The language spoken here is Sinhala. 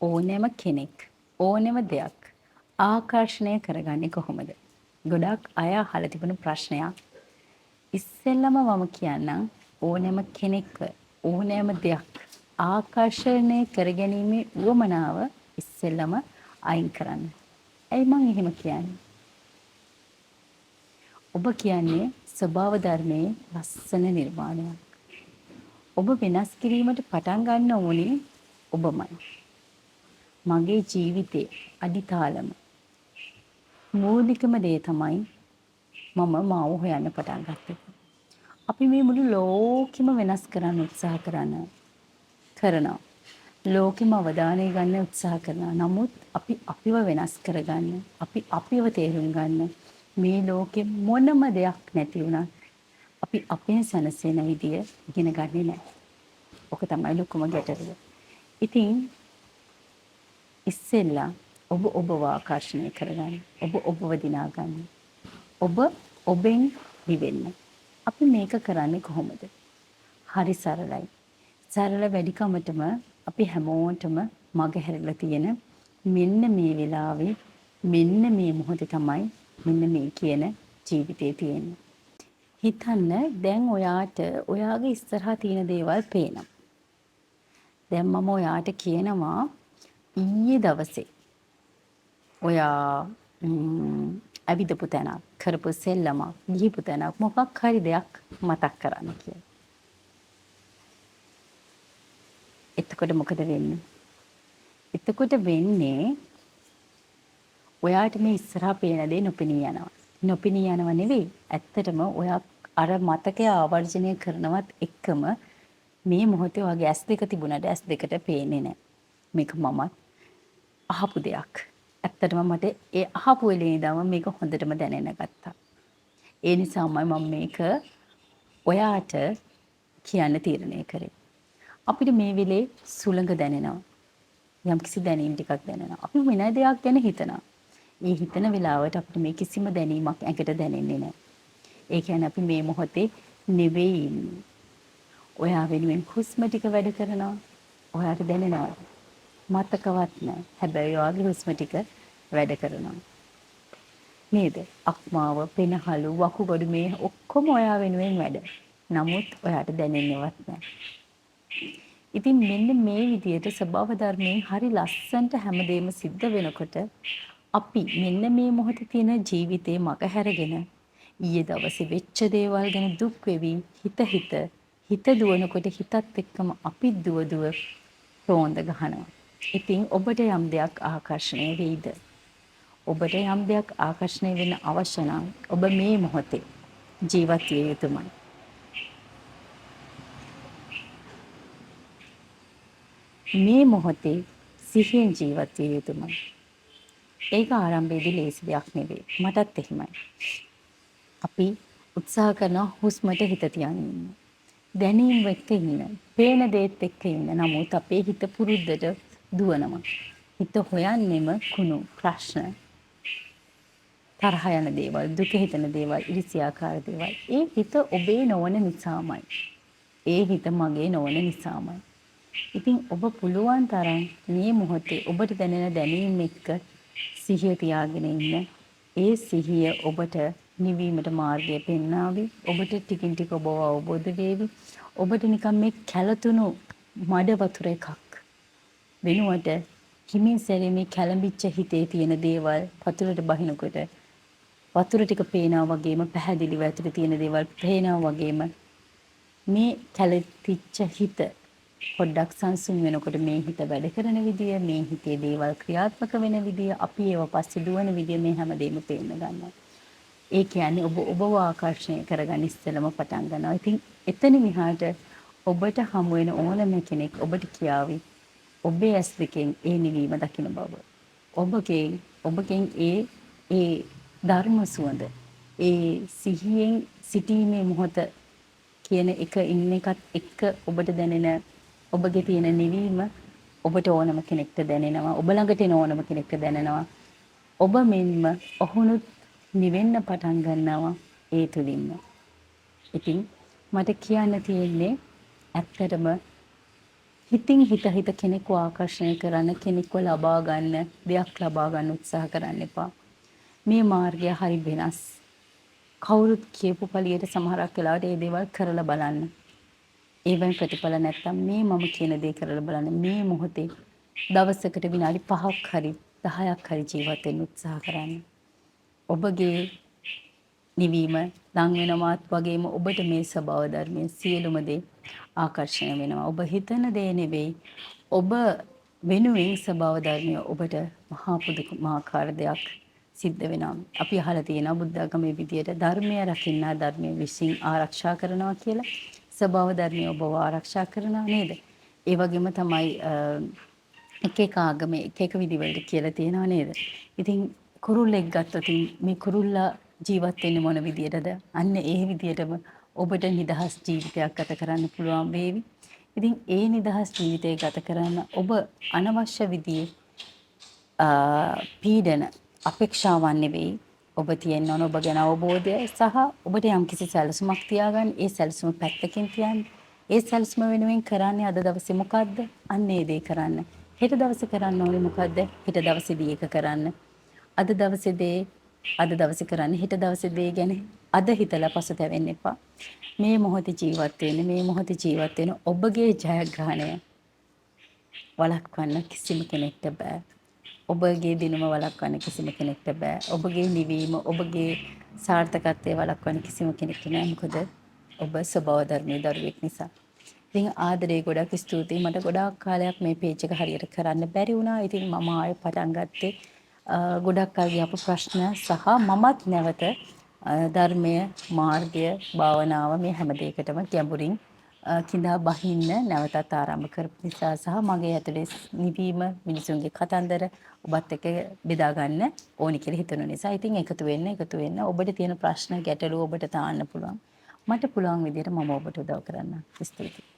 ඕනෑම කෙනෙක් ඕනෑම දෙයක් ආකර්ෂණය කරගන්නේ කොහොමද? ගොඩක් අය අහලා තිබුණු ප්‍රශ්නයක්. ඉස්සෙල්ලම මම කියන්නම් ඕනෑම කෙනෙක්ව ඕනෑම දෙයක් ආකර්ෂණය කරගැනීමේ උවමනාව ඉස්සෙල්ලම අයින් කරන්න. ඇයි මං එහෙම කියන්නේ? ඔබ කියන්නේ ස්වභාව ධර්මයේ ලස්සන නිර්මාණයක්. ඔබ වෙනස් කිරීමට පටන් ගන්න ඕනේ ඔබමයි. මගේ ජීවිතේ අඩිතාලම මූලිකම දේ තමයි මම මාව හොයන්න පටන් ගත්තේ. අපි මේ මුළු ලෝකෙම වෙනස් කරන්න උත්සාහ කරනවා. ලෝකෙම අවධානය ගන්න උත්සාහ කරනවා. නමුත් අපි අපිව වෙනස් කරගන්න, අපි අපිව තේරුම් ගන්න මේ ලෝකෙ මොනම දෙයක් නැති වුණත් අපි අපේ සැනසෙන විදිය ඉගෙන ගන්නේ නැහැ. ඔක තමයි ලොකුම ගැටලුව. ඉතින් ඉස්සෙල්ලා ඔබව ආකර්ෂණය කරගන්න. ඔබව දිනා ගන්න. ඔබ ඔබෙන් දිවෙන්න. අපි මේක කරන්නේ කොහොමද? හරි සරලයි. සරල වැඩිකමටම අපි හැමෝටම මග හැරලා තියෙන මෙන්න මේ වෙලාවේ මෙන්න මේ මොහොතේ තමයි මෙන්න මේ කියන ජීවිතේ තියෙන්නේ. හිතන්න දැන් ඔයාට ඔයාගේ ඉස්සරහා තියෙන දේවල් පේනවා. දැන් මම ඔයාට කියනවා ඊයේ දවසේ ඔයා ඇවිදපු තැනක් කරපු සෙල්ලමක් ගිහිපු තැනක් මොකක් හරි දෙයක් මතක් කරන්න කියලා. එතකොට මොකද වෙන්නේ? එතකොට වෙන්නේ ඔයාට මේ ඉස්සරහා පේන දේ නොපෙනී යනවා. නොපෙනී යනව නෙවෙයි. ඇත්තටම ඔයා අර මතකය ආවර්ජනය කරනවත් එක්කම මේ මොහොතේ ඔයාගේ ඇස් දෙක තිබුණාට ඇස් දෙකට පේන්නේ නැහැ. මේක මමත් අහපු දෙයක්. ඇත්තටම මට ඒ අහපු වෙලේ ඉඳන්ම මේක හොඳටම දැනෙන්න ගත්තා. ඒ නිසාමයි මම මේක ඔයාට කියන්න තීරණය කරේ. අපිට මේ වෙලේ සුළඟ දැනෙනවා. යම්කිසි දැනීම් ටිකක් දැනෙනවා. අපි වෙන දෙයක් ගැන හිතනවා. මේ හිතන වෙලාවට අපිට මේ කිසිම දැනීමක් ඇඟට දැනෙන්නේ නැහැ. ඒ කියන්නේ අපි මේ මොහොතේ නෙවෙයි ඉන්නේ. ඔයා වෙනුවෙන් හුස්ම ටික වැඩ කරනවා. ඔයාට දැනෙනවද? මතකවත් නැහැ. හැබැයි ඔයාගේ හුස්ම ටික වැඩ කරනවා. නේද? අක්මාව, පෙනහළු, වකුගඩු මේ ඔක්කොම ඔයා වෙනුවෙන් වැඩ. නමුත් ඔයාට දැනෙන්නේවත් නැහැ. ඉතින් මෙන්න මේ විදිහට ස්වභාව ධර්මයෙන් හරි ලස්සනට හැමදේම සිද්ධ වෙනකොට අපි මෙන්න මේ මොහොතේ තියෙන ජීවිතේ මග හැරගෙන ඊයේ දවසේ වෙච්ච දේවල් ගැන දුක් වෙවි හිත දුවනකොට හිතත් එක්කම අපි දුව රෝන්ද ගහනවා. ඉතින් ඔබට යම් දෙයක් ආකර්ෂණය වෙයිද? ඔබට යම් දෙයක් ආකර්ෂණය වෙන්න අවශ්‍ය නම් ඔබ මේ මොහොතේ ජීවත් විය යුතුමයි. මේ මොහොතේ සිහියෙන් ජීවත් විය යුතුමයි. ඒක ආරම්භයේදී ලේසි දෙයක් නෙවෙයි. මටත් එහෙමයි. අපි උත්සාහ කරන හුස්මට හිත තියාගෙන ඉන්න. දැනීම් එක්ක ඉන්න. පේන දේත් එක්ක ඉන්න. නමුත් අපේ හිත පුරුද්දට දුවනවා. හිත හොයන්නෙම කුණු ප්‍රශ්න. තරහ යන දේවල්, දුක හිතෙන දේවල්, ඉරිසියාකාර දේවල්. ඒ හිත ඔබේ නොවන නිසාමයි. ඒ හිත මගේ නොවන නිසාමයි. ඉතින් ඔබ පුළුවන් තරම් මේ මොහොතේ ඔබට දැනෙන දැනීම් එක්ක සිහිය තියාගෙන ඉන්න. ඒ සිහිය ඔබට නිවීමට මාර්ගය පෙන්වාවි. ඔබට ටිකින් ටික ඔබව අවබෝධ වේවි. ඔබට නිකන් මේ කැළතුණු මඩ වතුර එකක් වෙනුවට හිමින් සැරේ මේ කැළඹිච්ච හිතේ තියෙන දේවල් වතුරට බහිනකොට වතුර ටික පේනවා වගේම පැහැදිලිව ඇතුලේ තියෙන දේවල් පේනවා වගේම මේ කැළතිච්ච හිත පොඩ්ඩක් සංසුන් වෙනකොට මේ හිත වැඩ කරන විදිය, මේ හිතේ දේවල් ක්‍රියාත්මක වෙන විදිය, අපි ඒව පස්සේ දුවන විදිය මේ හැමදේම පේන්න ගන්නවා. ඒ කියන්නේ ඔබව ආකර්ෂණය කරගන්න ඉස්සෙල්ලම පටන් ගන්නවා. ඉතින් එතන විහාට ඔබට හමු වෙන ඕනම කෙනෙක් ඔබට කියාවි ඔබේ ඇස් දෙකෙන් ඒ නිවීම දකින්න බව. ඔබගෙන් ඒ ධර්ම සුවඳ, ඒ සිහියෙන් සිටීමේ මොහොත කියන එක ඉන්න එකත් එක්ක ඔබට දැනෙන ඔබගේ තියෙන නිවීම ඔබට ඕනම කෙනෙක්ට දැනෙනවා. ඔබ ළඟට එන ඕනම කෙනෙක්ට දැනෙනවා. ඔබ මෙන්ම ඔහුනුත් නිවෙන්න පටන් ගන්නවා ඒ තුලින්ම. ඉතින් මට කියන්න තියෙන්නේ ඇත්තටම හිතින් හිත කෙනෙක්ව ආකර්ෂණය කරන්න, කෙනෙක්ව ලබා ගන්න, දෙයක් ලබා ගන්න උත්සාහ කරන්න එපා. මේ මාර්ගය හරි වෙනස්. කවුරුත් කියපු පළියට සමහරක් වෙලාවට මේ දේවල් කරලා බලන්න. ඒවෙන් ප්‍රතිඵල නැත්තම් මේ මම කියන දේ කරලා බලන්න. මේ මොහොතේ දවසකට විනාඩි 5ක් හරි 10ක් හරි ජීවත් වෙන්න උත්සාහ කරන්න. ඔබගේ නිවීම ලං වෙනවාත් වගේම ඔබට මේ ස්වභාව ධර්මයේ සියලුම දේ ආකර්ෂණය වෙනවා. ඔබ හිතන දේ නෙවෙයි. ඔබ වෙනුවෙන් ස්වභාව ධර්මය ඔබට මහා පුදුමාකාර දෙයක් සිද්ධ වෙනවා. අපි අහලා තියෙනවා බුද්ධ ආගමේ විදියට ධර්මය රකින්නා ධර්මයේ විශ්ින් ආරක්ෂා කරනවා කියලා. ස්වභාව ධර්මය ඔබව ආරක්ෂා කරනවා නේද? ඒ වගේම තමයි එක එක ආගමේ එක එක විදිවලට කියලා තියෙනවා නේද? ඉතින් කුරුල්ලෙක් ගත්තොත් මේ කුරුල්ලා ජීවත් වෙන්නේ මොන විදියටද? අන්න ඒ විදියටම ඔබට නිදහස් ජීවිතයක් ගත කරන්න පුළුවන් වේවි. ඉතින් ඒ නිදහස් ජීවිතය ගත කරන්න ඔබ අනවශ්‍ය විදිහේ පීඩන අපේක්ෂාවන් නෙවෙයි ඔබ තියෙන්න ඕන ඔබ ගැන අවබෝධය සහ ඔබට යම්කිසි සැලසුමක් තියාගන්න. ඒ සැලසුම පැත්තකින් තියන්න. ඒ සැලසුම වෙනුවෙන් කරන්නේ අද දවසේ මොකද්ද? අන්න ඒ දේ කරන්න. හෙට දවසේ කරන්න ඕනේ මොකද්ද? හෙට දවසේදී ඒක කරන්න. අද දවසේදී අද දවසේ කරන්න. හෙට දවසේ දේ ගැන අද හිතලා පසුතැවෙන්න එපා. මේ මොහොතේ ජීවත් වෙන්න. මේ මොහොතේ ජීවත් වෙන ඔබගේ ජයග්‍රහණය වළක්වන්න කිසිම කෙනෙක්ට බෑ. ඔබගේ දිනම වළක්වන්න කිසිම කෙනෙක්ට බෑ. ඔබගේ නිවීම, ඔබගේ සාර්ථකත්වය වළක්වන්න කිසිම කෙනෙක්ට නෑ. මොකද ඔබ ස්වභාව ධර්මයේ දරුවෙක් නිසා. ඉතින් ආදරේ ගොඩක් ස්තුතියි. මට ගොඩාක් කාලයක් මේ පේජ් එක හරියට කරන්න බැරි වුණා. ඉතින් මම ආයෙ පටන් ගත්තේ ගොඩක් අයගේ අප ප්‍රශ්න සහ මමත් නැවත ධර්මය, මාර්ගය, භාවනාව මේ හැම දෙයකටම ගැඹුරින් කිඳා බහින්න නැවතත් ආරම්භ කරපු නිසා සහ මගේ ඇතුලේ නිවීම මිනිසුන්ගේ කතන්දර ඔබත් එක්ක බෙදා ගන්න ඕනි කියලා හිතන නිසා ඉතින් එකතු වෙන්න ඔබට තියෙන ප්‍රශ්න ගැටලු ඔබට තාන්න පුළුවන්. මට පුළුවන් විදිහට මම ඔබට උදව් කරන්න. ස්තුතියි.